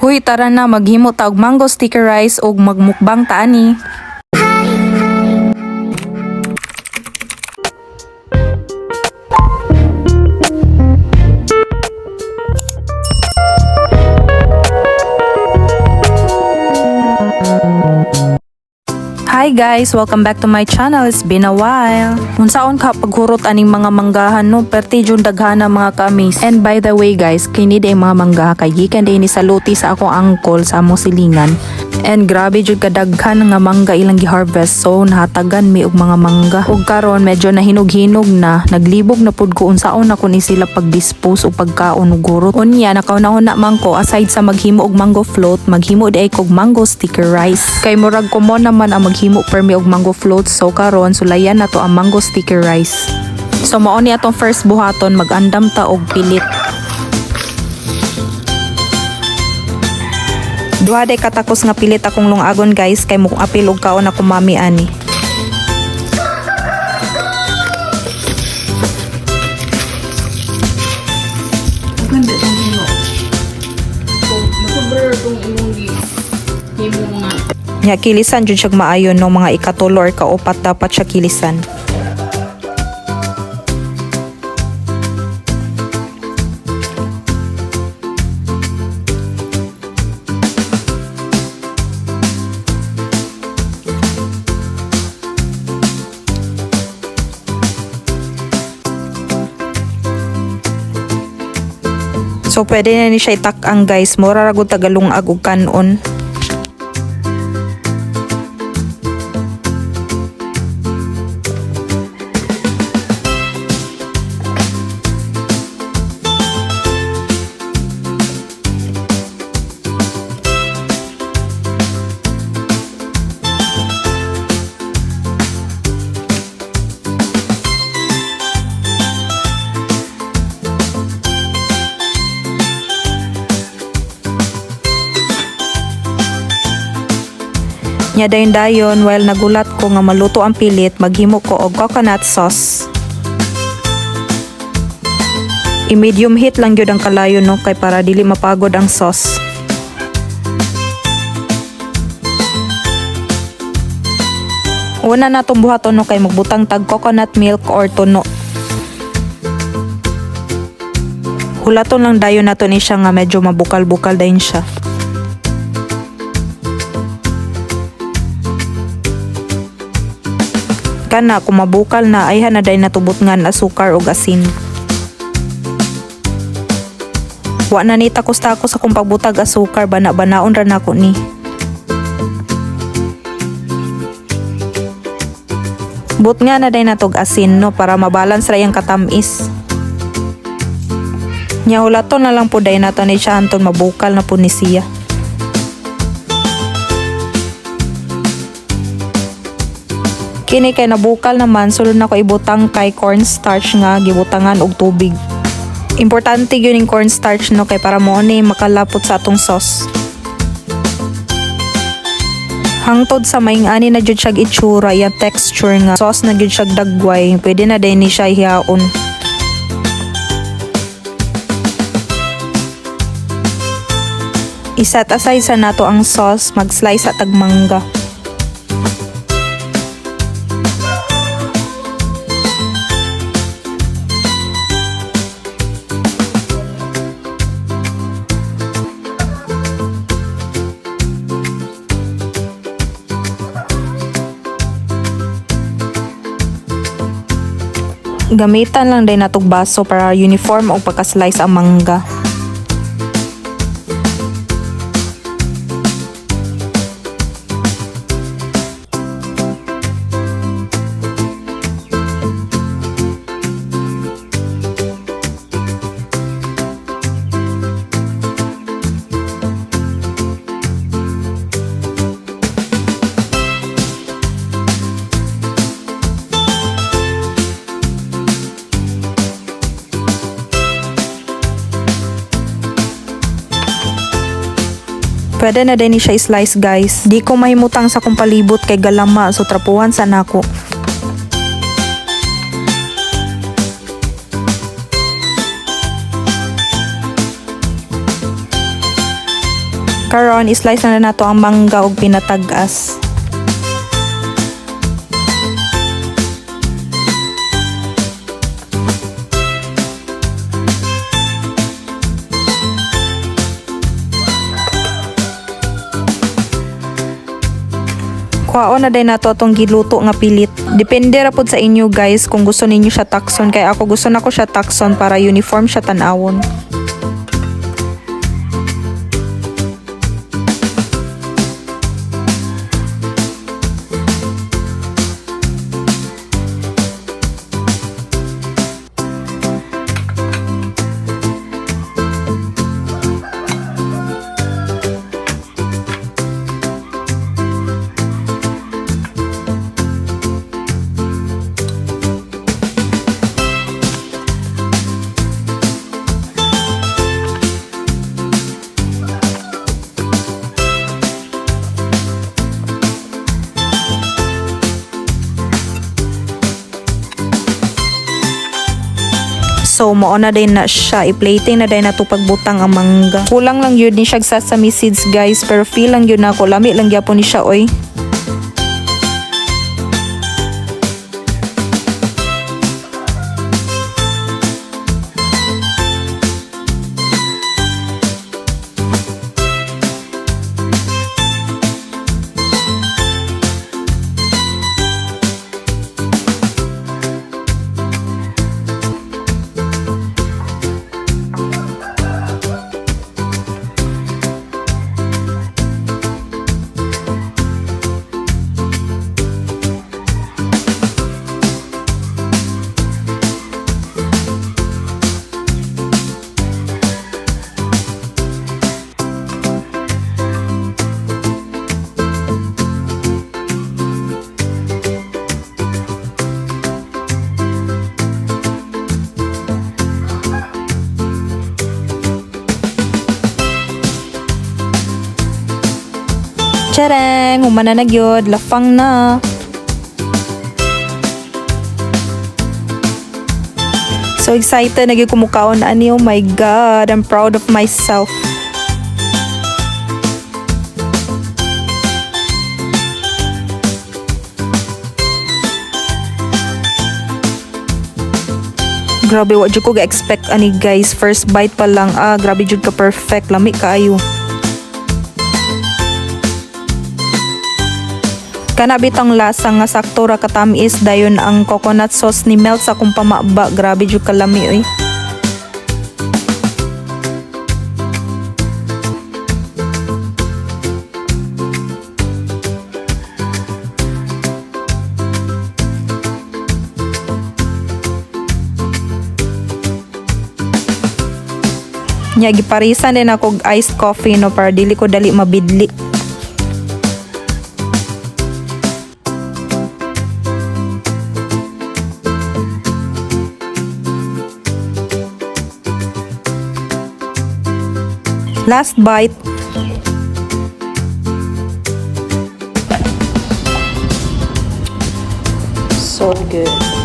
Huy, tara na maghimo ta og mango sticker rice og magmukbang ta ani. Hi guys! Welcome back to my channel. It's been a while. Unsaon ka paghurot aning mga manggahan no? Perti jud daghan ang mga kamis. And by the way guys, kini day mga manggaha kay gikan day ni saluti sa akong uncle sa among silingan. And grabe jud kadaghan nga mangga ilang gi-harvest, so nahatagan mi og mga mangga. Ug karon medyo nahinog-hinog na, naglibog na pud ko unsaon na kun sila pag-dispose o pagkaon ug gurot. Unya nakauna-una man ko aside sa maghimo og mango float, maghimo di ay kog mango sticker rice. Kay murag common naman ang maghimo permi og mango float, so karon sulayan na to ang mango sticker rice. So mao ni atong first buhaton, mag-andam ta og pilit. Duha day katakos nga pilit akong lungagon guys, kay mukong apil og kaon ako mami ani. Ganda itong himo. Masobra itong imong himo nga. Nya kilisan jud siya maayon no, mga ikatulo or kaupat dapat siya kilisan. So pwede na ni siya itak-ang guys, mura ra gud tagalungag og kanon. Nya dayon while nagulat ko nga maluto ang pilit, maghimo ko og coconut sauce. I-medium heat lang gyud ang kalayo no, kay para dili mapagod ang sauce. Una na tong buhaton no, kay magbutang tag coconut milk or tuno. Hulaton lang dayon nato ni siya nga medyo mabukal-bukal dayon siya. Kana kung mabukal na ay hanaday natubot ngan asukar o asin. Wa na ni takos-takos akong pagbutag asukar, bana-banaon ra nako ni. But nga na day natog asin no, para mabalance ra yang katamis. Nya hulaton na lang po day nato ni siya anton mabukal na po ni siya. Kini kay nabukal naman, sulod na ko ibutang kay cornstarch nga gibutangan og tubig. Importante gyud ning cornstarch no, kay para mo ni makalapot sa atong sauce. Hangtod sa maing-ani na jud siya itsura, ya texture nga sauce na jud siya dagway, pwede na din ni siya ihaon. Iset aside sa nato ang sauce, mag-slice sa tagmangga. Gamitan lang din natog baso para uniform o pagka-slice ang mangga. Pwede na din siya i-slice guys. Di ko mahimutang sa kong palibot kay galama, so trapuhan sa nako. Karon islice na nato ang mangga og pinatag-as. Kuhaon na din nato atong giluto nga pilit. Depende ra pod sa inyo guys kung gusto ninyo siya takson, kay ako gusto nako siya takson para uniform siya tan-awon. So, mao na din na siya. I-plating na din na to pagbutang ang mangga. Kulang lang yun ni siya sesame seeds guys. Pero feel lang yun ako. Lami lang yapon ni siya oy. Tjareng! Humana na gyud. Lafang na. So excited na gyud kumukaon ani. Oh my God. I'm proud of myself. Grabe, wa jud ko ga-expect ani guys. First bite pa lang. Grabe jud ka perfect. Lami kaayo. Kana bitang lasa nga sakto ra katamis dayon ang coconut sauce ni melt sa akong pamaba. Grabe jud kalami oy. Nya giparisan din ako og iced coffee no para dili ko dali mabidli. Last bite. So good.